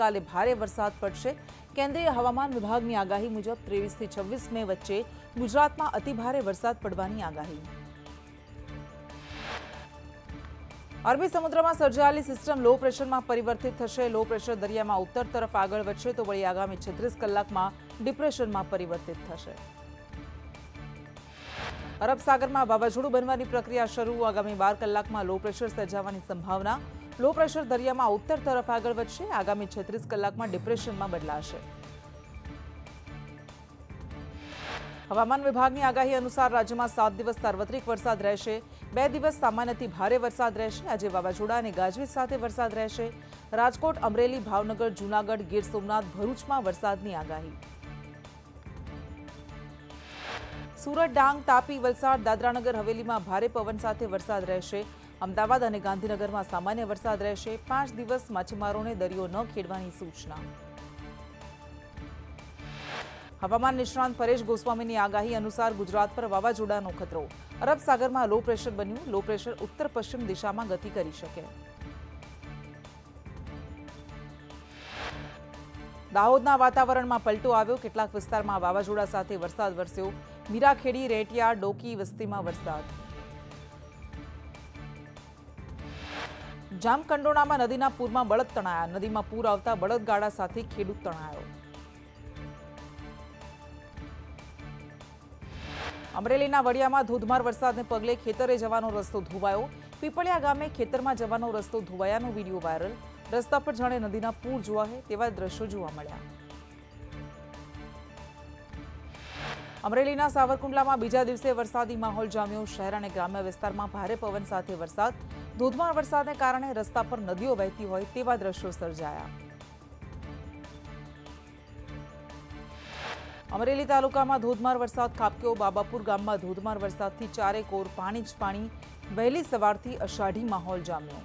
આવતીકાલે ભારે વરસાદ પડશે। કેન્દ્રીય હવામાન વિભાગની આગાહી મુજબ 23 થી 26 મે વચ્ચે ગુજરાતમાં અતિભારે વરસાદ પડવાની આગાહી। અરબી સમુદ્રમાં સર્જાયેલી સિસ્ટમ લો પ્રેશરમાં પરિવર્તિત થશે। લો પ્રેશર દરિયામાં ઉત્તર તરફ આગળ વધશે તો વળી આગામી 36 કલાકમાં ડિપ્રેશનમાં પરિવર્તિત થશે। અરબ સાગરમાં વાવાઝોડું બનવાની પ્રક્રિયા શરૂ। આગામી 12 કલાકમાં લો પ્રેશર સર્જાવાની સંભાવના। લો પ્રેશર દરિયામાં ઉત્તર તરફ આગળ વધશે। આગામી 36 કલાકમાં ડિપ્રેશનમાં બદલાશે। હવામાન વિભાગની આગાહી અનુસાર રાજ્યમાં 7 દિવસ સાર્વત્રિક વરસાદ રહેશે। 2 દિવસ સામાન્યથી ભારે વરસાદ રહેશે। આજે વાવાઝોડા અને ગાજવીજ સાથે વરસાદ રહેશે। રાજકોટ, અમરેલી, ભાવનગર, જૂનાગઢ, ગીર સોમનાથ, ભરૂચમાં વરસાદની આગાહી। સુરત, ડાંગ, તાપી, વલસાડ, દાદરાનગર હવેલીમાં ભારે પવન સાથે વરસાદ રહેશે। અમદાવાદ અને ગાંધીનગરમાં સામાન્ય વરસાદ રહેશે। 5 દિવસ માછીમારોને દરિયો ન ખેડવાની સૂચના। હવામાન નિષ્ણાંત પરેશ ગોસ્વામીની આગાહી અનુસાર ગુજરાત પર વાવાઝોડાનો ખતરો। અરબ સાગરમાં લો પ્રેશર બન્યું। લો પ્રેશર ઉત્તર પશ્ચિમ દિશામાં ગતિ કરી શકે। દાહોદના વાતાવરણમાં પલટો આવ્યો। કેટલાક વિસ્તારમાં વાવાઝોડા સાથે વરસાદ વરસ્યો। મીરાખેડી, રેટિયા, ડોકી વસ્તીમાં વરસાદ। જામકંડોળામાં નદીના પૂરમાં બળદ તણાયા। નદીમાં પૂર આવતા બળદગાડા સાથે ખેડૂત તણાયો। અમરેલીના વડિયામાં ધોધમાર વરસાદને પગલે ખેતરે જવાનો રસ્તો ધોવાયો। પીપળિયા ગામે ખેતરમાં જવાનો રસ્તો ધોવાયાનો વિડીયો વાયરલ। રસ્તા પર જાણે નદીના પૂર જોવાય તેવા દ્રશ્યો જોવા મળ્યા। અમરેલીના સાવરકુંડલામાં બીજા દિવસે વરસાદી માહોલ જામ્યો। શહેર અને ગ્રામ્ય વિસ્તારમાં ભારે પવન સાથે વરસાદ। ધોધમાર વરસાદને કારણે રસ્તા પર નદીઓ વહેતી હોય તેવા દ્રશ્યો સર્જાયા। અમરેલી તાલુકામાં ધોધમાર વરસાદ ખાબક્યો। બાબાપુર ગામમાં ધોધમાર વરસાદથી ચારે કોર પાણી જ પાણી। વહેલી સવારથી અષાઢી માહોલ જામ્યો।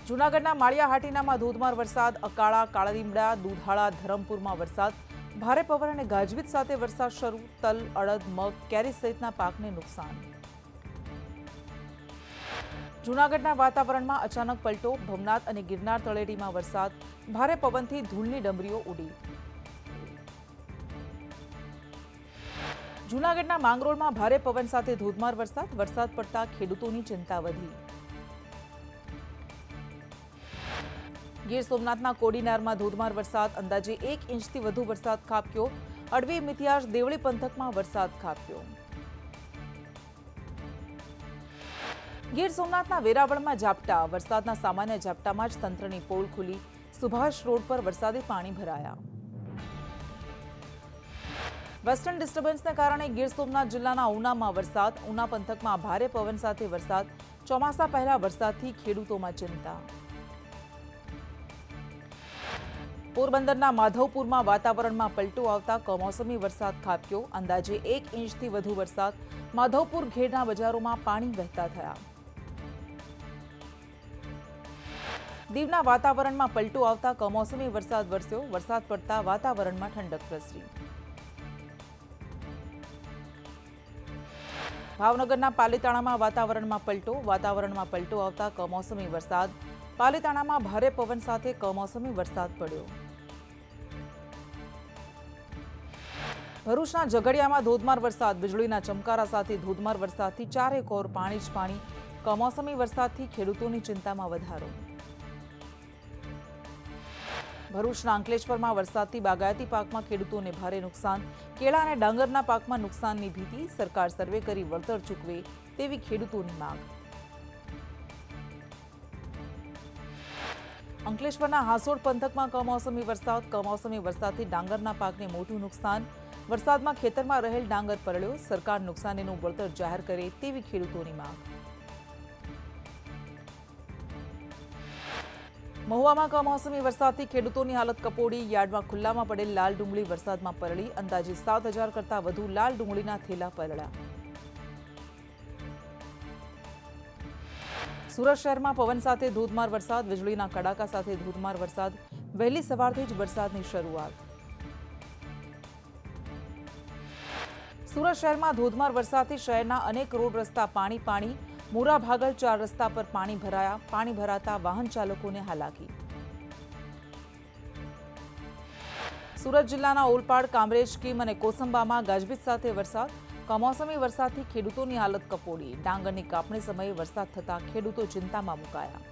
જૂનાગઢના માળિયા હાટીનામાં ધોધમાર વરસાદ। અકાળા, કાળીમડા, દુધાળા, ધરમપુરમાં વરસાદ। ભારે પવન અને ગાજવીજ સાથે વરસાદ શરૂ। તલ, અડદ, મગ, કેરી સહિતના પાકને નુકસાન। જૂનાગઢના વાતાવરણમાં અચાનક પલટો। ભવનાથ અને ગિરનાર તળેટીમાં વરસાદ। ભારે પવનથી ધૂળની ડમરીઓ ઉડી। જૂનાગઢના માંગરોળમાં ભારે પવન સાથે ધોધમાર વરસાદ। વરસાદ પડતા ખેડૂતોની ચિંતા વધી। ગીર સોમનાથના કોડીનારમાં ધોધમાર વરસાદ। અંદાજે 1 ઇંચથી વધુ વરસાદ ખાબક્યો। અડવી, મિતિયાળ, દેવળી પંથકમાં વરસાદ ખાબક્યો। ગીર સોમનાથના વેરાવળમાં ઝાપટા। વરસાદના સામાન્ય ઝાપટામાં જ તંત્રની પોલ ખુલી। સુભાષ રોડ પર વરસાદી પાણી ભરાયા। વેસ્ટર્ન ડિસ્ટર્બન્સને કારણે ગીર સોમનાથ જિલ્લાના ઉનામાં વરસાદ। ઉના પંથકમાં ભારે પવન સાથે વરસાદ। ચોમાસા પહેલા વરસાદથી ખેડૂતોમાં ચિંતા। પોરબંદરના માધવપુરમાં વાતાવરણમાં પલટો આવતા કમોસમી વરસાદ ખાબક્યો। અંદાજે 1 ઇંચથી વધુ વરસાદ। માધવપુર ઘેડના બજારોમાં પાણી વહેતા થયા। દીવના વાતાવરણમાં પલટો આવતા કમોસમી વરસાદ વરસ્યો। વરસાદ પડતા વાતાવરણમાં ઠંડક પ્રસરી। ભાવનગરના પાલીતાણામાં વાતાવરણમાં પલટો। વાતાવરણમાં પલટો આવતા કમોસમી વરસાદ। પાલીતાણામાં ભારે પવન સાથે કમોસમી વરસાદ પડ્યો। ભરૂચના ઝઘડિયામાં ધોધમાર વરસાદ। વીજળીના ચમકારા સાથે ધોધમાર વરસાદથી ચારે કોર પાણી જ પાણી। કમોસમી વરસાદથી ખેડૂતોની ચિંતામાં વધારો। ભરૂચના અંકલેશ્વરમાં વરસાદથી બાગાયતી પાકમાં ખેડૂતોને ભારે નુકસાન। કેળા અને ડાંગરના પાકમાં નુકસાનની ભીતિ। સરકાર સર્વે કરી વળતર ચૂકવે તેવી ખેડૂતોની માંગ। અંકલેશ્વરના હાંસોડ પંથકમાં કમોસમી વરસાદ। કમોસમી વરસાદથી ડાંગરના પાકને મોટું નુકસાન। વરસાદમાં ખેતરમાં રહેલ ડાંગર પલળ્યો। સરકાર નુકસાનીનું વળતર જાહેર કરે તેવી ખેડૂતોની માંગ। મહુવામાં કમોસમી વરસાદથી ખેડૂતોની હાલત કપોડી। યાર્ડમાં ખુલ્લામાં પડેલ લાલ ડુંગળી વરસાદમાં પલળી। અંદાજે 7,000 કરતાં વધુ લાલ ડુંગળીના થેલા પલળ્યા। સુરત શહેરમાં પવન સાથે ધોધમાર વરસાદ। વીજળીના કડાકા સાથે ધોધમાર વરસાદ। વહેલી સવારથી જ વરસાદની શરૂઆત। સુરત શહેરમાં ધોધમાર વરસાદથી શહેરના અનેક રોડ રસ્તા પાણી પાણી। મુરા ભાગલ 4 રસ્તા પર પાણી ભરાતા વાહન ચાલકોને હાલાકી। સુરત જિલ્લાના ઓલપાડ, કામરેજ, કીમ અને કોસંબામાં ગાજવીજ સાથે વરસાદ। કમોસમી વરસાદથી ખેડૂતોની હાલત કફોડી। ડાંગરની કાપણી સમયે વરસાદ થતા ખેડૂતો ચિંતામાં મુકાયા।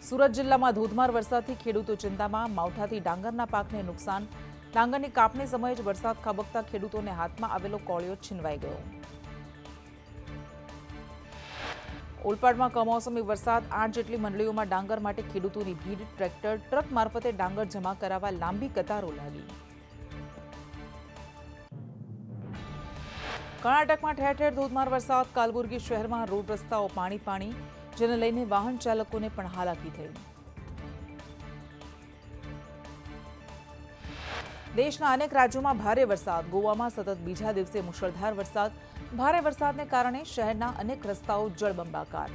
સુરત જિલ્લામાં ધોધમાર વરસાદથી ખેડૂતો ચિંતામાં। માવઠાથી ડાંગરના પાકને નુકસાન। ડાંગરની કાપણી સમયે જ વરસાદ ખાબકતા ખેડૂતોને હાથમાં આવેલો કોળિયો છીનવાઈ ગયો। ઓલપાડમાં કમોસમી વરસાદ। 8 જેટલી મંડળીઓમાં ડાંગર માટે ખેડૂતોની ભીડ। ટ્રેક્ટર, ટ્રક મારફતે ડાંગર જમા કરાવવા લાંબી કતારો લાગી। કર્ણાટકમાં ઠેર ઠેર ધોધમાર વરસાદ। કાલબુર્ગી શહેરમાં રોડ રસ્તાઓ પાણી, જેને લઈને વાહન ચાલકોને પણ હાલાકી થઈ। દેશના અનેક રાજ્યોમાં ભારે વરસાદ। ગોવામાં સતત બીજા દિવસે મુશળધાર વરસાદ। ભારે વરસાદને કારણે શહેરના અનેક રસ્તાઓ જળબંબાકાર।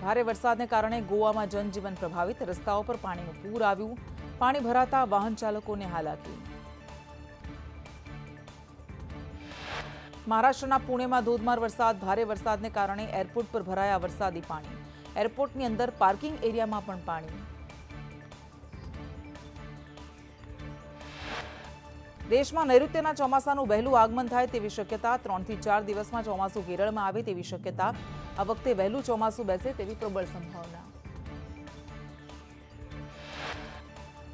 ભારે વરસાદને કારણે ગોવામાં જનજીવન પ્રભાવિત। રસ્તાઓ પર પાણીનું પૂર આવ્યું। પાણી ભરાતા વાહન ચાલકોને હાલાકી। મહારાષ્ટ્રના પુણેમાં ધોધમાર વરસાદ। ભારે વરસાદને કારણે એરપોર્ટ પર ભરાયા વરસાદી પાણી। એરપોર્ટની અંદર પાર્કિંગ એરિયામાં પણ પાણી। દેશમાં નૈઋત્યના ચોમાસાનું વહેલું આગમન થાય તેવી શક્યતા। 3 થી 4 દિવસમાં ચોમાસું કેરળમાં આવે તેવી શક્યતા। આ વખતે વહેલું ચોમાસું બેસે તેવી પ્રબળ સંભાવના।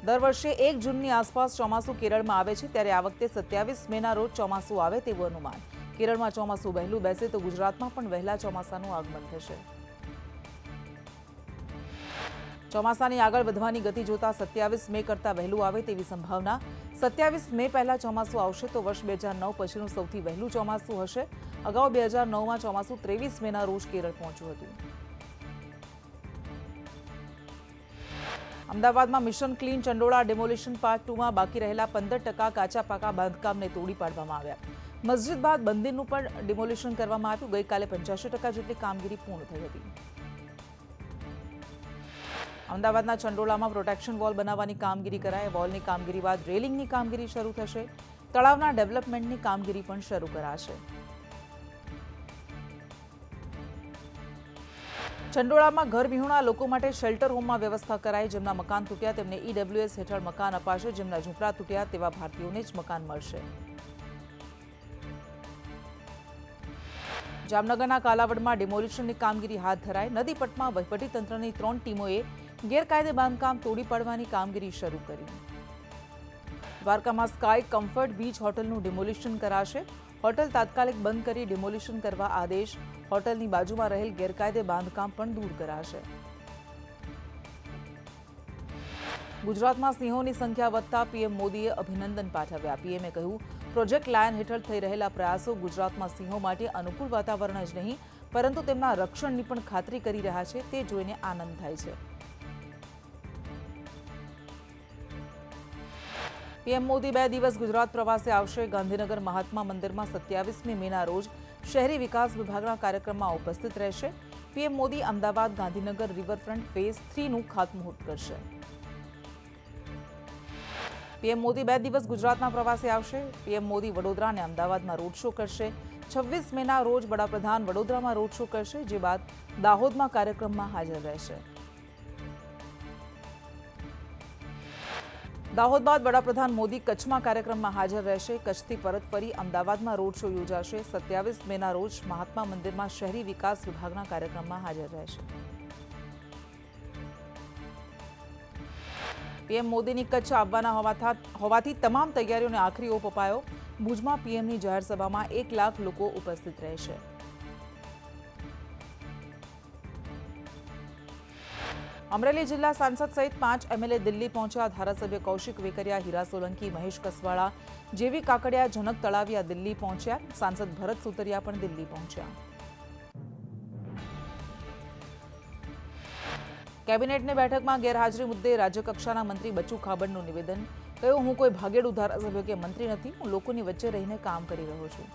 દર વર્ષે 1 જૂનની આસપાસ ચોમાસું કેરળમાં આવે છે, ત્યારે આ વખતે 27 મેના રોજ ચોમાસું આવે તેવું અનુમાન। કેરળમાં ચોમાસું વહેલું બેસે તો ગુજરાતમાં પણ વહેલા ચોમાસાનું આગમન થશે। ચોમાસાની આગળ વધવાની ગતિ જોતા 27 મે કરતા વહેલું આવે તેવી સંભાવના। 27 મે પહેલા ચોમાસું આવશે તો વર્ષ 2009 પછીનું સૌથી વહેલું ચોમાસું હશે। અગાઉ 2009માં ચોમાસું 23 મેના રોજ કેરળ પહોંચ્યું હતું। અમદાવાદમાં mission clean Chandola demolition part 2માં બાકી રહેલા 15% કાચા પાકા બાંધકામને તોડી પાડવામાં આવ્યા। મસ્જિદ બાદ મંદિરનું પણ ડિમોલિશન કરવામાં આવ્યું। ગઈકાલે 85% જેટલી કામગીરી પૂર્ણ થઈ હતી। અમદાવાદના ચંડોળામાં પ્રોટેક્શન વોલ બનાવવાની કામગીરી કરાઈ। વોલની કામગીરી બાદ રેલિંગની કામગીરી શરૂ થશે। તળાવના ડેવલપમેન્ટની કામગીરી પણ શરૂ કરાશે। ચંડોળામાં ઘર વિહોણા લોકો માટે શેલ્ટર હોમમાં વ્યવસ્થા કરાઈ। જેમના મકાન તૂટ્યા તેમને ઈડબ્લ્યુએસ હેઠળ મકાન અપાશે। જેમના ઝૂંપડા તૂટ્યા તેવા ભારતીયોને જ મકાન મળશે। જામનગરના કાલાવડમાં ડિમોલિશનની કામગીરી હાથ ધરાઈ। નદીપટમાં વહીવટીતંત્રની 3 ટીમોએ ગેરકાયદે બાંધકામ તોડી પાડવાની કામગીરી શરૂ કરી। દ્વારકામાં સ્કાય કમ્ફર્ટ બીચ હોટલનું ડિમોલિશન કરાશે। હોટલ તાત્કાલિક બંધ કરી ડિમોલિશન કરવા આદેશ। હોટલની બાજુમાં રહેલ ગેરકાયદે બાંધકામ પણ દૂર કરાશે। ગુજરાતમાં સિંહોની સંખ્યા વધતા પીએમ મોદીએ અભિનંદન પાઠવ્યા। પીએમએ કહ્યું, પ્રોજેક્ટ લાયન હેઠળ થઈ રહેલા પ્રયાસો ગુજરાતમાં સિંહો માટે અનુકૂળ વાતાવરણ જ નહીં પરંતુ તેમના રક્ષણની પણ ખાતરી કરી રહ્યા છે, તે જોઈને આનંદ થાય છે। પીએમ મોદી 2 દિવસ ગુજરાત પ્રવાસે આવશે। ગાંધીનગર મહાત્મા મંદિરમાં 27મી મેના રોજ શહેરી વિકાસ વિભાગના કાર્યક્રમમાં ઉપસ્થિત રહેશે। PM Modi Ahmedabad Gandhinagar riverfront phase 3નું ખાતમુહૂર્ત કરશે। પીએમ મોદી 2 દિવસ ગુજરાતના પ્રવાસે આવશે। પીએમ મોદી વડોદરા અને અમદાવાદમાં રોડ શો કરશે। 26 મેના રોજ વડાપ્રધાન વડોદરામાં રોડ શો કરશે, જે બાદ દાહોદમાં કાર્યક્રમમાં હાજર રહેશે। દાહોદ બાદ વડાપ્રધાન મોદી કચ્છમાં કાર્યક્રમમાં હાજર રહેશે। કચ્છથી પરત ફરી અમદાવાદમાં રોડ શો યોજાશે। 27 મેના રોજ મહાત્મા મંદિરમાં શહેરી વિકાસ વિભાગના કાર્યક્રમમાં હાજર રહેશે। પીએમ મોદીની કચ્છ આવવાના હોવાથી તમામ તૈયારીઓને આખરી ઓપ અપાયો। ભુજમાં પીએમની જાહેર સભામાં 1 લાખ લોકો ઉપસ્થિત રહેશે। અમરેલી જિલ્લા સાંસદ સહિત 5 એમએલએ દિલ્હી પહોંચ્યા। ધારાસભ્ય કૌશિક વેકરિયા, હીરા સોલંકી, મહેશ કસવાળા, જેવી કાકડિયા, જનક તળાવિયા દિલ્હી પહોંચ્યા। સાંસદ ભરત સુતરિયા પણ દિલ્હી પહોંચ્યા। કેબિનેટની બેઠકમાં ગેરહાજરી મુદ્દે રાજ્યકક્ષાના મંત્રી બચુ ખાબડનું નિવેદન। કહ્યું, હું કોઈ ભાગેડુ ધારાસભ્ય કે મંત્રી નથી, હું લોકોની વચ્ચે રહીને કામ કરી રહ્યો છું।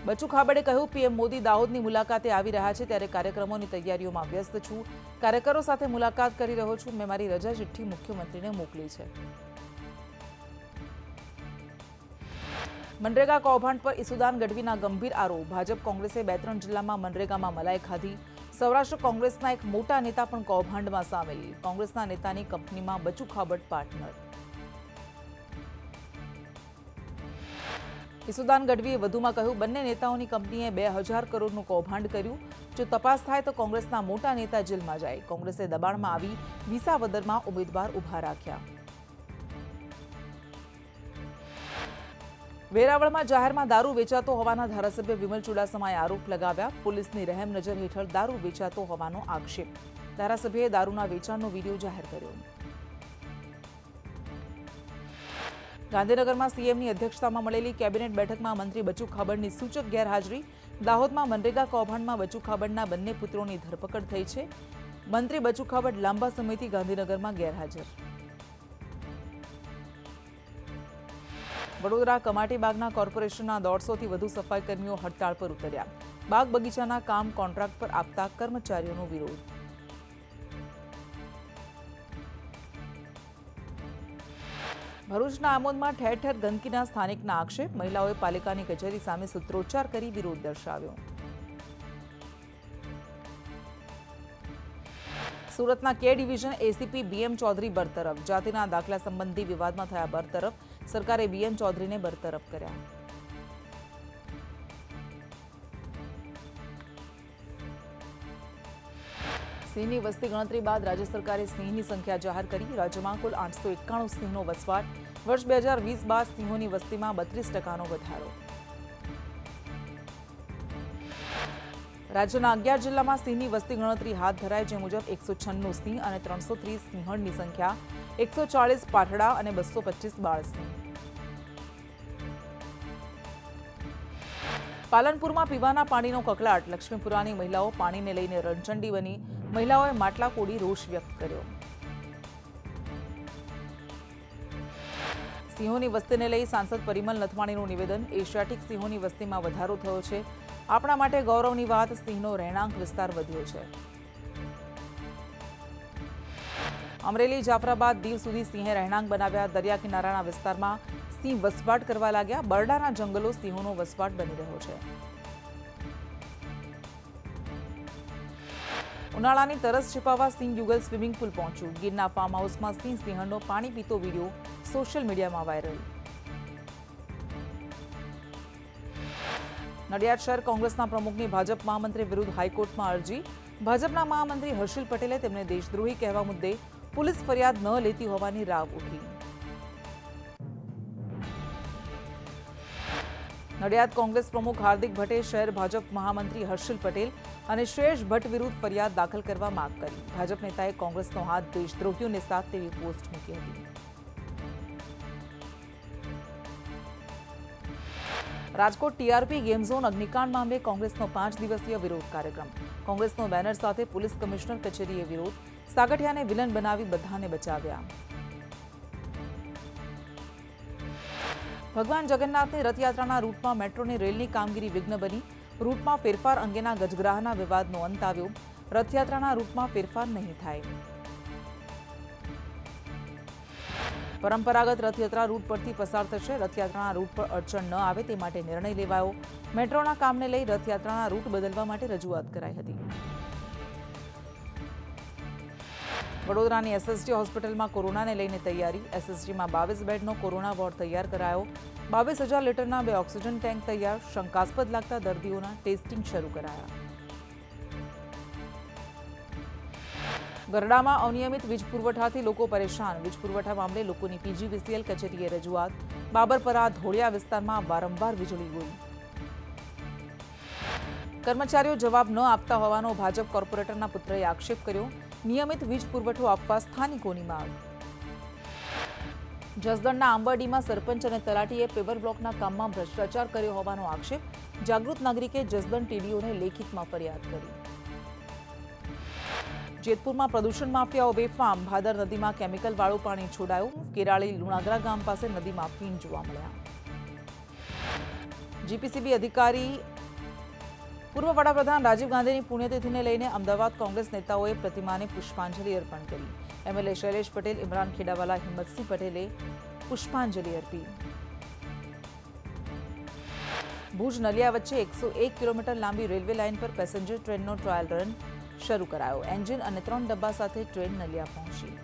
બચુ ખાબડે કહ્યું, પીએમ મોદી દાહોદની મુલાકાતે આવી રહ્યા છે ત્યારે કાર્યક્રમોની તૈયારીઓમાં વ્યસ્ત છું। કાર્યકરો સાથે મુલાકાત કરી રહ્યો છું। મેં મારી રજા ચિઠ્ઠી મુખ્યમંત્રીને મોકલી છે। મનરેગા કૌભાંડ પર ઈસુદાન ગઢવીના ગંભીર આરોપ. ભાજપ કોંગ્રેસે 2-3 જિલ્લામાં મનરેગામાં મલાઈ ખાધી. સૌરાષ્ટ્ર કોંગ્રેસના એક મોટા નેતા પણ કૌભાંડમાં સામેલ. કોંગ્રેસના નેતાની કંપનીમાં બચુ ખાબડ પાર્ટનર. ઈસુદાન ગઢવીએ વધુમાં કહ્યું, બંને નેતાઓની કંપનીએ 2000 કરોડનું કૌભાંડ કર્યું. જો તપાસ થાય તો કોંગ્રેસના મોટા નેતા જેલમાં જાય. કોંગ્રેસે દબાણમાં આવી વિસાવદરમાં ઉમેદવાર ઉભા રાખ્યા. વેરાવળમાં જાહેરમાં દારૂ વેચાતો હોવાના ધારાસભ્ય વિમલ ચુડાસમાએ આરોપ લગાવ્યા. પોલીસની રહેમ નજર હેઠળ દારૂ વેચાતો હોવાનો આક્ષેપ. ધારાસભ્યએ દારૂના વેચાણનો વિડીયો જાહેર કર્યો. ગાંધીનગરમાં સીએમની અધ્યક્ષતામાં મળેલી કેબિનેટ બેઠકમાં મંત્રી બચુ ખાબડની સૂચક ગેરહાજરી. દાહોદમાં મનરેગા કૌભાંડમાં બચુ ખાબડના બંને પુત્રોની ધરપકડ થઈ છે. મંત્રી બચુ ખાબડ લાંબા સમયથી ગાંધીનગરમાં ગેરહાજર. વડોદરા કમાટી બાગના કોર્પોરેશનના 150થી વધુ સફાઈ કર્મીઓ હડતાળ પર ઉતર્યા. બાગ બગીચાના કામ કોન્ટ્રાક્ટ પર આપતા કર્મચારીઓનો વિરોધ. ભરૂચના આમોદમાં ઠેર ઠેર ગંદકીના સ્થાનિકના આક્ષેપ. મહિલાઓએ પાલિકાની કચેરી સામે સૂત્રોચ્ચાર કરી વિરોધ દર્શાવ્યો. સુરતના કે ડિવિઝન એસીપી બીએમ ચૌધરી બરતરફ. જાતિના દાખલા સંબંધી વિવાદમાં થયા બરતરફ. સરકારે બીએમ ચૌધરીને બરતરફ કર્યા. સિંહની વસ્તી ગણતરી બાદ રાજ્ય સરકારે સિંહની સંખ્યા જાહેર કરી. રાજ્યમાં કુલ 891 સિંહનો વસવાટ. વર્ષ 2020 બાદ સિંહોની વસ્તીમાં 32% વધારો. રાજ્યના 11 જિલ્લામાં સિંહની વસ્તી ગણતરી હાથ ધરાઈ. જે મુજબ 196 સિંહ અને 330 સિંહણની સંખ્યા, 140 પાઠડા અને 225 બાળ સિંહ. પાલનપુરમાં પીવાના પાણીનો કકળાટ. લક્ષ્મીપુરાની મહિલાઓ પાણીને લઈને રણચંડી બની. મહિલાઓએ માટલા ફોડી રોષ વ્યક્ત કર્યો. સિંહોની વસ્તીને લઈ સાંસદ પરિમલ નથવાણીનું નિવેદન. એશિયાટિક સિંહોની વસ્તીમાં વધારો થયો છે. આપણા માટે ગૌરવની વાત. સિંહનો રહેણાંક વિસ્તાર વધ્યો છે. અમરેલી, જાફરાબાદ, દીવ સુધી સિંહે રહેણાંક બનાવ્યા. દરિયા કિનારાના વિસ્તારમાં સિંહ વસવાટ કરવા લાગ્યા. બરડાના જંગલો સિંહોનો વસવાટ બની રહ્યો છે. ઉનાળાની તરસ छिपाવવા સિંહ યુગલ સ્વિમિંગ પુલ પહોંચ્યું. ગીરના ફાર્મ હાઉસમાં સિંહ સિંહણનો પાણી પીતો વિડીયો સોશિયલ મીડિયામાં વાયરલ. નડિયાદ શહેર કોંગ્રેસના પ્રમુખની ભાજપ મહામંત્રી વિરુદ્ધ હાઈકોર્ટમાં અરજી. ભાજપના મહામંત્રી હર્ષિલ પટેલે તેમને દેશદ્રોહી કહેવા મુદ્દે પોલીસ ફરિયાદ ન લેતી હોવાની રાવ ઉઠી. નડિયાદ કોંગ્રેસ પ્રમુખ હાર્દિક ભટ્ટે શહેર ભાજપ મહામંત્રી હર્ષિલ પટેલ અને શ્રેયસ ભટ્ટ વિરુદ્ધ ફરિયાદ દાખલ કરવા માંગ કરી. ભાજપ નેતાએ કોંગ્રેસનો હાથ દેશદ્રોહીઓને સાથ તેવી પોસ્ટ મૂકી હતી. રાજકોટ ટીઆરપી ગેમ ઝોન અગ્નિકાંડ મામલે કોંગ્રેસનો 5 દિવસીય વિરોધ કાર્યક્રમ. કોંગ્રેસનો બેનર સાથે પોલીસ કમિશનર કચેરીએ વિરોધ. સાગઠિયાને વિલન બનાવી બધાને બચાવ્યા. ભગવાન જગન્નાથની રથયાત્રાના રૂટમાં મેટ્રોની રેલની કામગીરી વિઘ્ન બની. રૂટમાં ફેરફાર અંગેના ગજગ્રાહના વિવાદનો અંત આવ્યો. રથયાત્રાના રૂટમાં ફેરફાર નહીં થાય. પરંપરાગત રથયાત્રા રૂટ પરથી પસાર થશે. રથયાત્રાના રૂટ પર અડચણ ન આવે તે માટે નિર્ણય લેવાયો. મેટ્રોના કામને લઈ રથયાત્રાના રૂટ બદલવા માટે રજૂઆત કરાઈ હતી. વડોદરાની એસએસજી હોસ્પિટલમાં કોરોનાને લઈને તૈયારી. એસએસજીમાં 22 બેડનો કોરોના વોર્ડ તૈયાર કરાયો. 22,000 લીટરના 2 ઓક્સિજન ટેન્ક તૈયાર. શંકાસ્પદ લાગતા દર્દીઓના ટેસ્ટિંગ શરૂ કરાયા. ગરડામાં અનિયમિત વીજ પુરવઠાથી લોકો પરેશાન. વીજ પુરવઠા મામલે લોકોની પીજીવીસીએલ કચેરીએ રજૂઆત. બાબરપરા ધોળિયા વિસ્તારમાં વારંવાર વીજળી ગોળી. કર્મચારીઓ જવાબ ન આપતા હોવાનો ભાજપ કોર્પોરેટરના પુત્રએ આક્ષેપ કર્યો. નિયમિત વીજ પુરવઠો આપવા સ્થાનિકોની માંગ. જસદણના આંબરડીમાં સરપંચ અને તલાટીએ પેવર બ્લોકના કામમાં ભ્રષ્ટાચાર કર્યો હોવાનો આક્ષેપ. જાગૃત નાગરિકે જસદણ ટીડીઓને લેખિતમાં ફરિયાદ કરી. જેતપુરમાં પ્રદૂષણ માફિયાઓ બેફામ. ભાદર નદીમાં કેમિકલવાળું પાણી છોડાયું. કેરાળી લુણાગરા ગામ પાસે નદીમાં ફીણ જોવા મળ્યા. જીપીસીબી અધિકારી પૂર્વ વડાપ્રધાન રાજીવ ગાંધીની પુણ્યતિથિને લઈને અમદાવાદ કોંગ્રેસ નેતાઓએ પ્રતિમાને પુષ્પાંજલિ અર્પણ કરી. એમએલએ શૈલેષ પટેલ, ઇમરાન ખેડાવાલા, હિંમતસિંહ પટેલે પુષ્પાંજલિ અર્પી. ભુજ નલિયા વચ્ચે 101 કિલોમીટર લાંબી રેલવે લાઇન પર પેસેન્જર ટ્રેનનો ટ્રાયલ રન શરૂ કરાયો. એન્જિન અને 3 ડબ્બા સાથે ટ્રેન નલિયા પહોંચી.